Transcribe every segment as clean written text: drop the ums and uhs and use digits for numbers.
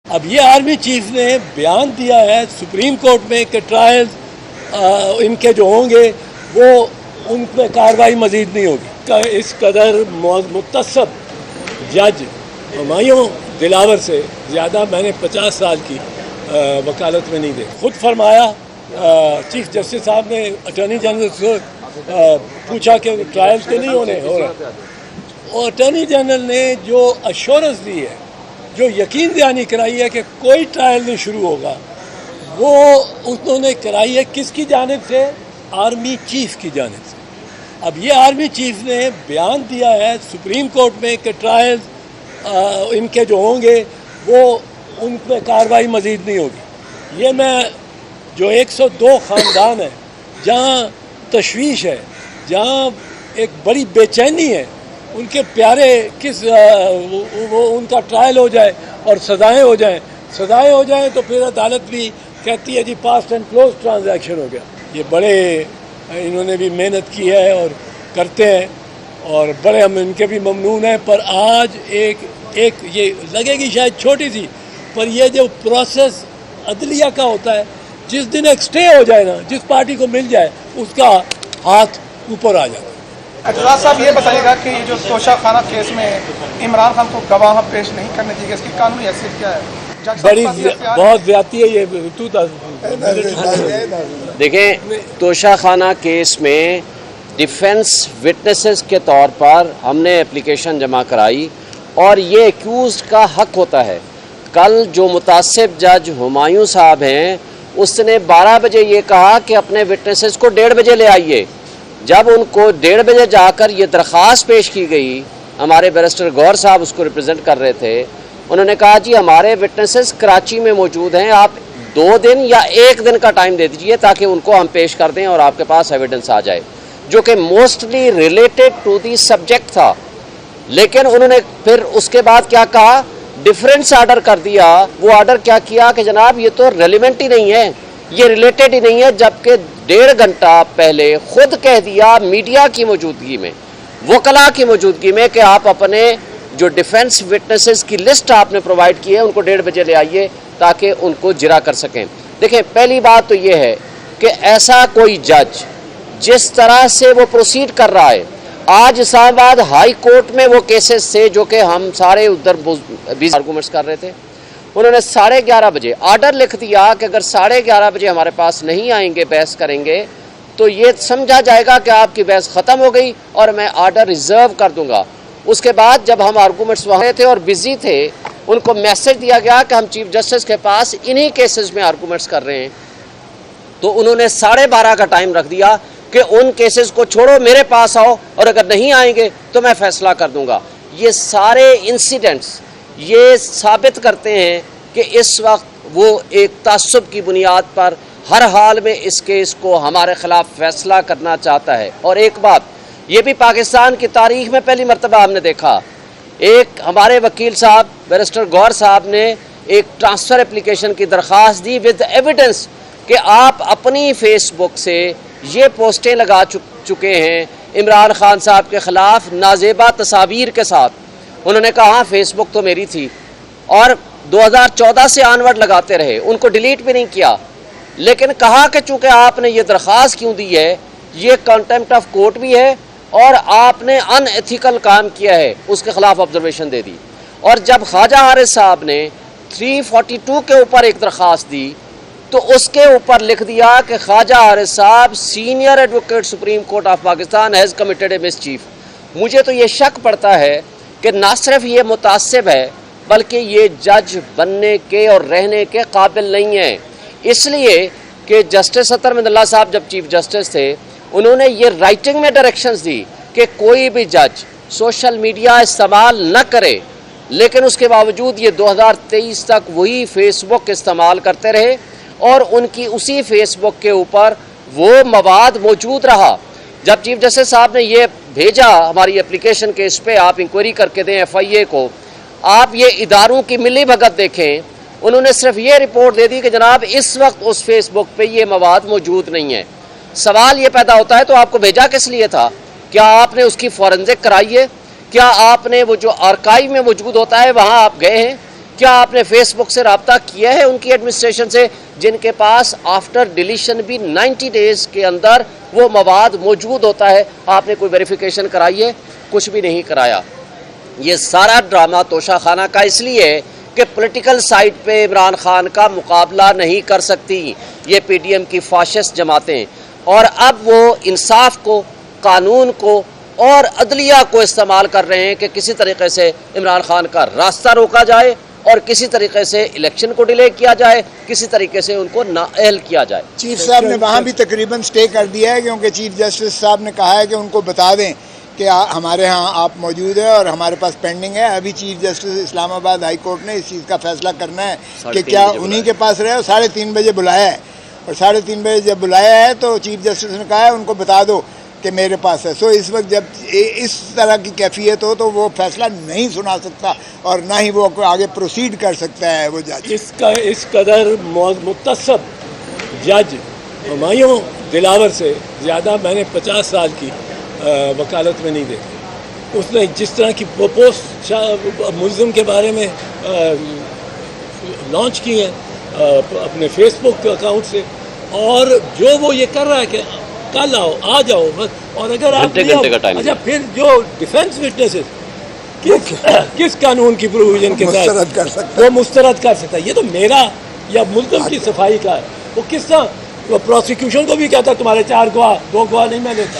اب یہ army chief نے بیان دیا ہے سپریم کورٹ میں کہ ٹرائلز ان کے جو ہوں گے وہ ان پہ کارروائی مزید نہیں ہوگی. اس قدر متصب جج ہمایوں دلاور سے زیادہ میں نے 50 سال کی وکالت میں نہیں دے. خود فرمایا چیف جسٹس صاحب نے اٹارنی جنرل سے پوچھا کہ ٹرائل تو نہیں ہو رہا، اور اٹارنی جنرل نے جو ایشورنس دی ہے، جو یقین دہانی کرائی ہے کہ کوئی ٹرائل نہیں شروع ہوگا، وہ انہوں نے کرائی ہے کس کی جانب سے؟ آرمی چیف کی جانب سے. اب یہ آرمی چیف نے بیان دیا ہے سپریم کورٹ میں کہ ٹرائلز ان کے جو ہوں گے وہ ان پہ کارروائی مزید نہیں ہوگی. یہ میں جو 102 خاندان ہیں جہاں تشویش ہے، جہاں ایک بڑی بے چینی ہے، ان کے پیارے کس وہ ان کا ٹرائل ہو جائے اور سزائیں ہو جائیں تو پھر عدالت بھی کہتی ہے جی پاسٹ اینڈ کلوز ٹرانزیکشن ہو گیا. یہ بڑے انہوں نے بھی محنت کی ہے اور کرتے ہیں، اور بڑے ہم ان کے بھی ممنون ہیں. پر آج ایک یہ لگے گی شاید چھوٹی سی، پر یہ جو پروسیس عدلیہ کا ہوتا ہے، جس دن ایک سٹے ہو جائے نا، جس پارٹی کو مل جائے اس کا ہاتھ اوپر آ جاتا ہے. اعتراض صاحب یہ بتائیے گا کہ یہ جو توشہ خانہ کیس میں عمران خان کو گواہ پیش نہیں کرنے چاہیے، اس کی قانونی حیثیت کیا ہے؟ بہت زیادتی ہے یہ. دیکھیں، توشہ خانہ کیس میں ڈیفنس وٹنسز کے طور پر ہم نے اپلیکیشن جمع کرائی، اور یہ ایکیوزڈ کا حق ہوتا ہے. کل جو متعصب جج ہمایوں صاحب ہیں، اس نے 12 بجے یہ کہا کہ اپنے وٹنسز کو 1:30 بجے لے آئیے. جب ان کو 1:30 بجے جا کر یہ درخواست پیش کی گئی، ہمارے بیرسٹر گور صاحب اس کو ریپرزینٹ کر رہے تھے، انہوں نے کہا جی ہمارے وٹنسز کراچی میں موجود ہیں، آپ 2 دن یا 1 دن کا ٹائم دے دیجئے تاکہ ان کو ہم پیش کر دیں اور آپ کے پاس ایویڈنس آ جائے، جو کہ mostly related to the subject تھا. لیکن انہوں نے پھر اس کے بعد کیا کہا؟ ڈیفرنس آرڈر کر دیا. وہ آرڈر کیا کیا کہ جناب یہ تو ریلیونٹ ہی نہیں ہے، یہ ریلیٹڈ ہی نہیں ہے، جبکہ 1.5 گھنٹہ پہلے خود کہہ دیا میڈیا کی موجودگی میں، وکلاء کی موجودگی میں، کہ آپ اپنے جو ڈیفنس وٹنسز کی لسٹ آپ نے پرووائڈ کی ہے ان کو 1:30 بجے لے آئیے تاکہ ان کو جرا کر سکیں. دیکھیں، پہلی بات تو یہ ہے کہ ایسا کوئی جج جس طرح سے وہ پروسیڈ کر رہا ہے، آج اسلام آباد ہائی کورٹ میں وہ کیسز تھے جو کہ ہم سارے ادھر بھی آرگومنٹس کر رہے تھے، انہوں نے 11:30 بجے آرڈر لکھ دیا کہ اگر 11:30 بجے ہمارے پاس نہیں آئیں گے، بحث کریں گے، تو یہ سمجھا جائے گا کہ آپ کی بحث ختم ہو گئی اور میں آرڈر ریزرو کر دوں گا. اس کے بعد جب ہم آرگومنٹس وہاں تھے اور بزی تھے، ان کو میسج دیا گیا کہ ہم چیف جسٹس کے پاس انہی کیسز میں آرگومنٹس کر رہے ہیں، تو انہوں نے 12:30 کا ٹائم رکھ دیا کہ ان کیسز کو چھوڑو، میرے پاس آؤ، اور اگر نہیں آئیں گے تو میں فیصلہ کر دوں گا. یہ سارے انسیڈنٹس یہ ثابت کرتے ہیں کہ اس وقت وہ ایک تعصب کی بنیاد پر ہر حال میں اس کیس کو ہمارے خلاف فیصلہ کرنا چاہتا ہے. اور ایک بات یہ بھی پاکستان کی تاریخ میں پہلی مرتبہ ہم نے دیکھا، ایک ہمارے وکیل صاحب بیرسٹر گور صاحب نے ایک ٹرانسفر اپلیکیشن کی درخواست دی ود ایویڈنس کہ آپ اپنی فیس بک سے یہ پوسٹیں لگا چکے ہیں عمران خان صاحب کے خلاف نازیبا تصاویر کے ساتھ. انہوں نے کہا ہاں فیس بک تو میری تھی، اور 2014 سے آنورڈ لگاتے رہے، ان کو ڈیلیٹ بھی نہیں کیا، لیکن کہا کہ چونکہ آپ نے یہ درخواست کیوں دی ہے، یہ کنٹمپٹ آف کورٹ بھی ہے اور آپ نے ان ایتھیکل کام کیا ہے، اس کے خلاف آبزرویشن دے دی. اور جب خواجہ حارث صاحب نے 342 کے اوپر ایک درخواست دی تو اس کے اوپر لکھ دیا کہ خواجہ حارث صاحب senior advocate supreme court of Pakistan has committed a miss chief. مجھے تو یہ شک پڑتا ہے کہ نہ صرف یہ متعصب ہے بلکہ یہ جج بننے کے اور رہنے کے قابل نہیں ہیں، اس لیے کہ جسٹس اطہر محمد اللہ صاحب جب چیف جسٹس تھے انہوں نے یہ رائٹنگ میں ڈائریکشنز دی کہ کوئی بھی جج سوشل میڈیا استعمال نہ کرے، لیکن اس کے باوجود یہ 2023 تک وہی فیس بک استعمال کرتے رہے اور ان کی اسی فیس بک کے اوپر وہ مواد موجود رہا. جب چیف جسٹس صاحب نے یہ بھیجا ہماری اپلیکیشن کے اس پہ آپ انکوائری کر کے دیں ایف آئی اے کو، آپ یہ اداروں کی ملی بھگت دیکھیں، انہوں نے صرف یہ رپورٹ دے دی کہ جناب اس وقت اس فیس بک پہ یہ مواد موجود نہیں ہے. سوال یہ پیدا ہوتا ہے تو آپ کو بھیجا کس لیے تھا؟ کیا آپ نے اس کی فورنزک کرائی ہے؟ کیا آپ نے وہ جو آرکائیو میں موجود ہوتا ہے وہاں آپ گئے ہیں؟ کیا آپ نے فیس بک سے رابطہ کیا ہے ان کی ایڈمنسٹریشن سے جن کے پاس آفٹر ڈیلیشن بھی 90 ڈیز کے اندر وہ مواد موجود ہوتا ہے؟ آپ نے کوئی ویریفیکیشن کرائی ہے؟ کچھ بھی نہیں کرایا. یہ سارا ڈرامہ توشہ خانہ کا اس لیے ہے کہ پولیٹیکل سائٹ پہ عمران خان کا مقابلہ نہیں کر سکتی یہ پی ڈی ایم کی فاشسٹ جماعتیں، اور اب وہ انصاف کو، قانون کو اور عدلیہ کو استعمال کر رہے ہیں کہ کسی طریقے سے عمران خان کا راستہ روکا جائے اور کسی طریقے سے الیکشن کو ڈیلے کیا جائے، کسی طریقے سے ان کو نااہل کیا جائے. چیف صاحب نے وہاں بھی تقریباً سٹے کر دیا ہے، کیونکہ چیف جسٹس صاحب نے کہا ہے کہ ان کو بتا دیں کہ ہمارے ہاں آپ موجود ہیں اور ہمارے پاس پینڈنگ ہے. ابھی چیف جسٹس اسلام آباد ہائی کورٹ نے اس چیز کا فیصلہ کرنا ہے کہ کیا انہی کے پاس رہے. اور 3:30 بجے بلایا ہے، اور 3:30 بجے جب بلایا ہے تو چیف جسٹس نے کہا ہے ان کو بتا دو کہ میرے پاس ہے. سو اس وقت جب اس طرح کی کیفیت ہو تو وہ فیصلہ نہیں سنا سکتا اور نہ ہی وہ آگے پروسیڈ کر سکتا ہے وہ جج. اس قدر متصب جج ہمایوں دلاور سے زیادہ میں نے 50 سال کی وکالت میں نہیں دیکھی. اس نے جس طرح کی پوسٹ ملزم کے بارے میں لانچ کی ہیں اپنے فیس بک اکاؤنٹ سے، اور جو وہ یہ کر رہا ہے کہ کل آؤ، آ جاؤ بس، اور اگر آپ نہیں آؤ، اچھا پھر جو ڈیفینس وٹنسز کس قانون کی پروویژن کے مسترد ساتھ کر سکتا وہ مسترد کر سکتا ہے؟ یہ تو میرا یا ملزم کی صفائی کا ہے. وہ کس طرح وہ پروسیکیوشن کو بھی کہتا تمہارے 4 گواہ 2 گواہ نہیں میں دیتا،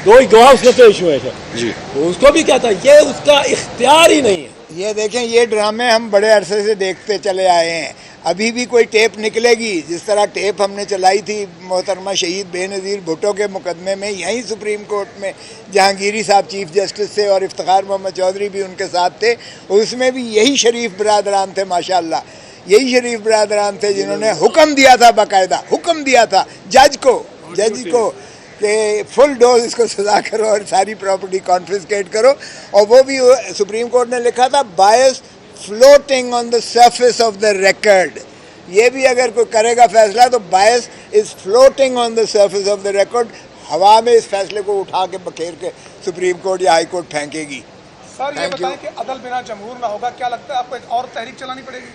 2 ہی گواہ اس میں پیش ہوئے تھے جی، اس کو بھی کہتا یہ اس کا اختیار ہی نہیں ہے. یہ دیکھیں یہ ڈرامے ہم بڑے عرصے سے دیکھتے چلے آئے ہیں. ابھی بھی کوئی ٹیپ نکلے گی، جس طرح ٹیپ ہم نے چلائی تھی محترمہ شہید بے نظیر بھٹو کے مقدمے میں یہیں سپریم کورٹ میں، جہانگیری صاحب چیف جسٹس تھے اور افتخار محمد چودھری بھی ان کے ساتھ تھے. اس میں بھی یہی شریف برادران تھے، ماشاءاللہ یہی شریف برادران تھے جنہوں نے حکم دیا تھا، باقاعدہ حکم دیا تھا جج کو کہ فل ڈوز اس کو سزا کرو اور ساری پراپرٹی کانفسکیٹ کرو. اور وہ بھی سپریم کورٹ نے لکھا تھا bias floating on the surface of the record. یہ بھی اگر کوئی کرے گا فیصلہ تو bias is floating on the surface of the record, ہوا میں اس فیصلے کو اٹھا کے بکھیر کے سپریم کورٹ یا ہائی کورٹ پھینکے گی. سر یہ بتائیں کہ عدل بنا جمہور نہ ہوگا، کیا لگتا ہے آپ کو ایک اور تحریک چلانی پڑے گی؟